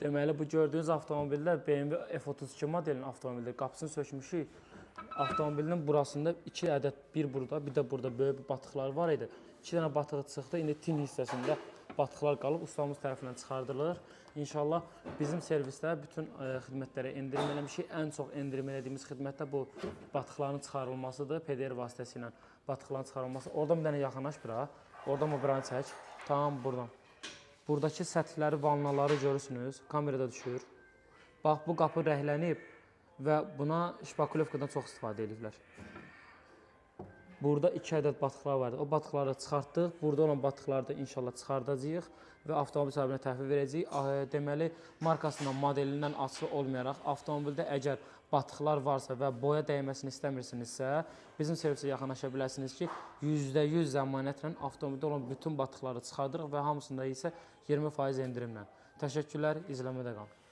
Deməli, bu gördüyünüz avtomobillər BMW F32 modelinin avtomobildir. Qapısını sökmüşük. Avtomobilin burasında 2 ədəd, bir burada, bir də burada böyük bir batıqlar var idi. 2 dənə batığı çıxdı. İndi tin hissəsində batıqlar qalıb, ustamız tərəfindən çıxardılır. İnşallah bizim servisdə bütün xidmətlərə endirim eləmişik. Ən çox endirim elədiyimiz xidmət də bu batıqların çıxarılmasıdır. PDR vasitəsilə batıqların çıxarılması. Oradan bir dənə yaxınlaş bura. Oradan o biranı çək. Tam buradan. Buradakı səthləri, vannaları görürsünüz. Kamerada düşür. Bax, bu qapı rəhlənib və buna şpakulyovkadan çox istifadə edirlər. Burada 2 ədəd batıqlar vardı. O batıqları çıxartdıq. Burada olan batıqları da inşallah çıxardacağıq və avtomobil sahibinə təhvil verəcəyik. Deməli, markasından, modelindən asılı olmayaraq avtomobildə əgər batıqlar varsa və boya dəyməsini istəmirsinizsə, bizim servisə yaxınlaşa bilərsiniz ki, %100 zəmanətlə avtomobildə olan bütün batıqları çıxardırıq və hamısında isə 20% endirimlə. Təşəkkürlər, izləmədə qalın.